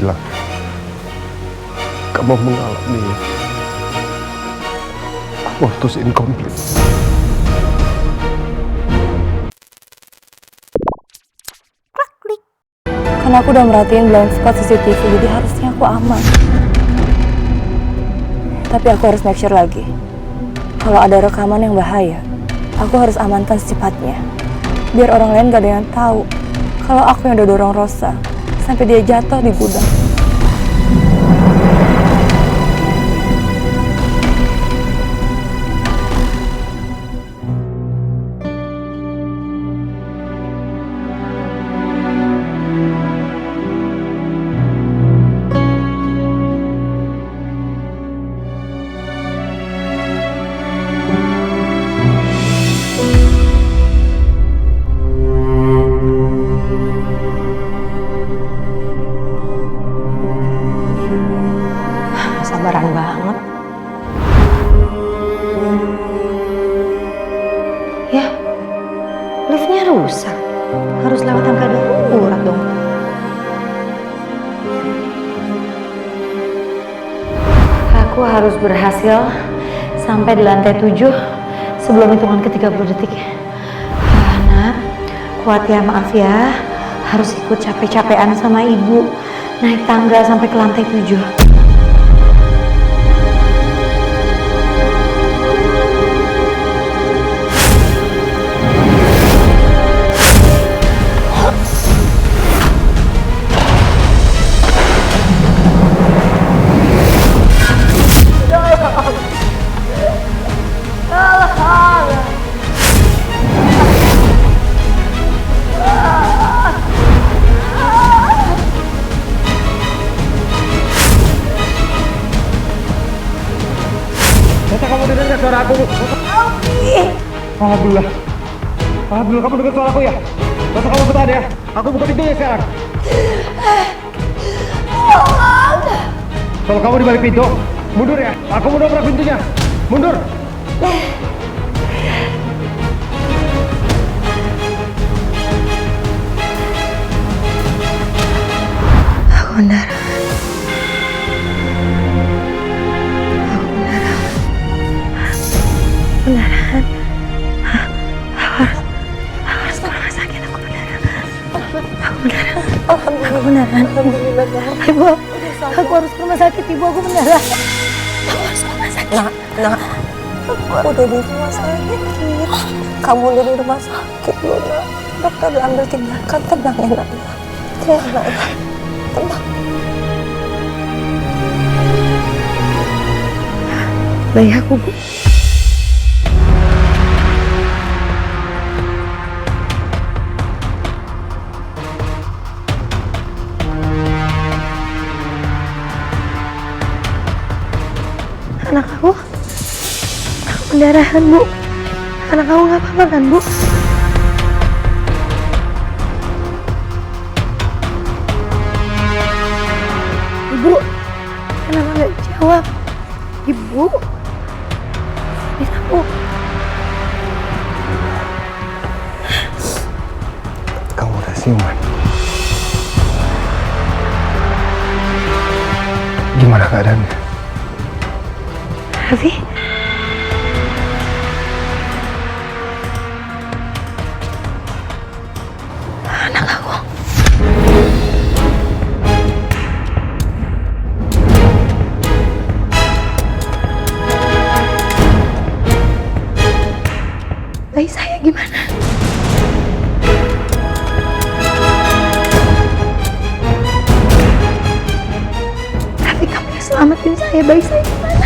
bilang kamu mengalami abortus inkomplit. Karena aku udah merhatiin blind spot CCTV, jadi harusnya aku aman. Tapi aku harus make sure lagi. Kalau ada rekaman yang bahaya, aku harus amankan secepatnya. Biar orang lain gak ada yang tahu kalau aku yang udah dorong Rosa sampai dia jatuh di gudang. Sabaran banget. Ya, liftnya rusak. Harus lewat tangga darurat dong. Aku harus berhasil sampai di lantai 7 sebelum hitungan ke-30 detik. Nak, kuat ya, maaf ya. Harus ikut capek-capekan sama ibu. Naik tangga sampai ke lantai 7. Masa kamu dengar suara aku? Alhamdulillah. Alhamdulillah kamu dengar suara aku ya? Masa kamu bertahan ya? Aku buka pintunya sekarang. Kalau kamu di balik pintu, mundur ya. Aku mau dobrak pintunya. Mundur. Aku mendarah. Pendarahan. Aku harus ke rumah sakit. Aku pendarahan. Aku pendarahan. Alhamdulillah. Ibu, aku harus ke rumah sakit. Ibu, aku pendarahan. Aku harus ke rumah sakit. Nak, aku udah di rumah sakit. Kamu udah di rumah sakit, Luna. Dokter udah ambil tindakan. Tenang ya, nak. Tenang ya. Tenang. Bayi aku, Bu. Anak aku pendarahan, Bu. Anak kamu nggak apa-apa kan, Bu? Ibu, kenapa nggak jawab? Ibu, bisa, Bu. Kamu udah siuman. Gimana keadaannya? Raffi? Anak aku. Bayi saya gimana? Raffi, kamu yang selamatin saya. Bayi saya gimana?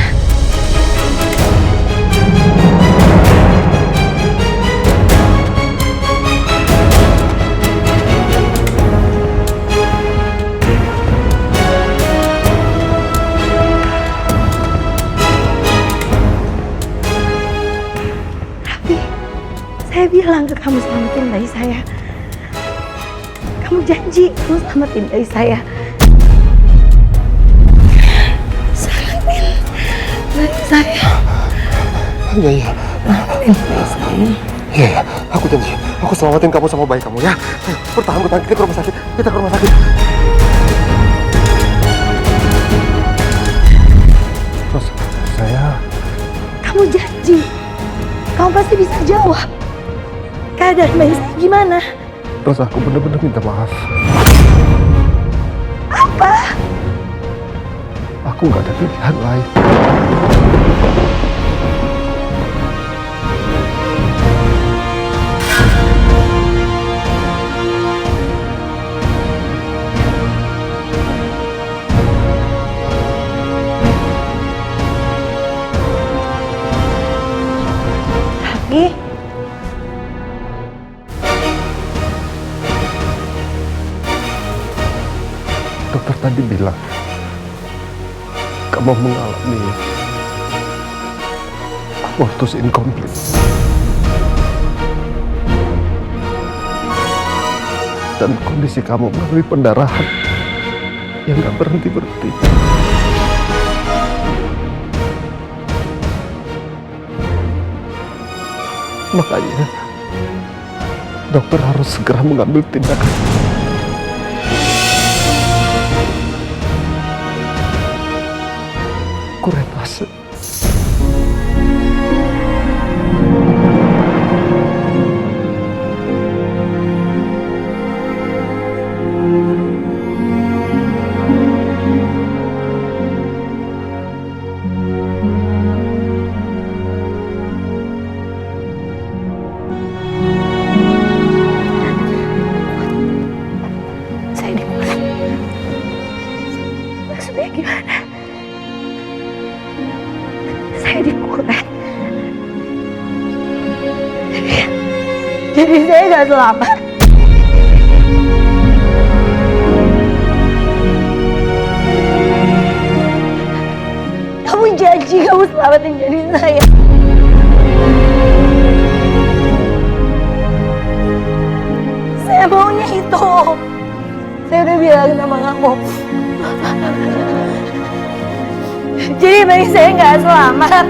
Saya bilang ke kamu selamatin bayi saya. Kamu janji kamu selamatin bayi saya. Selamatin bayi saya. Iya, iya. Selamatin bayi saya. Iya, iya. Aku janji. Aku selamatin kamu sama bayi kamu ya. Ayo, bertahan. Kita ke rumah sakit. Kita ke rumah sakit. Kamu janji, kamu pasti bisa jawab. Keadaan bayi saya gimana? Rosa, aku benar-benar minta maaf. Apa? Aku nggak ada pilihan lain. Gi? Dokter tadi bilang kamu mengalami abortus inkomplit. Dan kondisi kamu mengalami pendarahan yang gak berhenti-berhenti. Makanya dokter harus segera mengambil tindakan. Kuretase. Saya dikuat. Maksudnya gimana? Saya dikuat. Jadi saya gak selamat. Kamu janji kamu selamatin jadi saya. Saya maunya itu. Saya udah bilang sama kamu. Jadi bayi saya nggak selamat.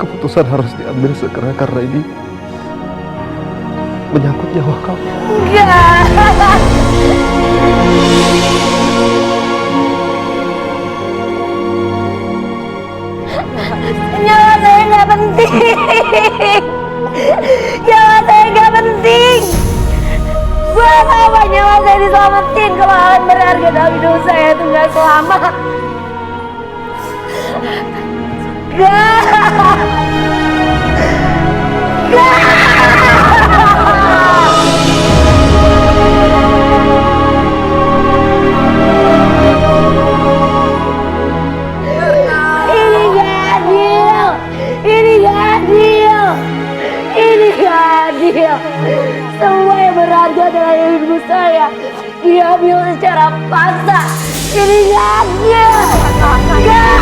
Keputusan harus diambil segera karena ini menyangkut nyawa kamu. Enggak. Nyawa saya nggak penting. Nyawa saya nggak penting. Buat apa nyawa saya diselamatin kalau alat berharga dalam hidup saya itu nggak selamat? Gak. Semua yang berharga dalam hidup saya diambil secara paksa. Ini gak adil. Gak.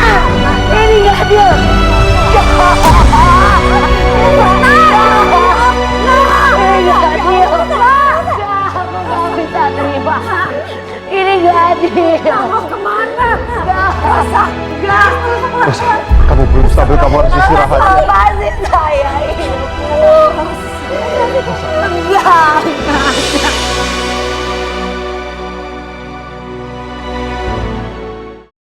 Ini gak adil. Ini gak adil. Aku gak bisa terima. Ini gak adil. Kamu kemana? Gak. Gak. Rosa, kamu belum stabil, kamu harus istirahat. Lepasin saya. Enggak.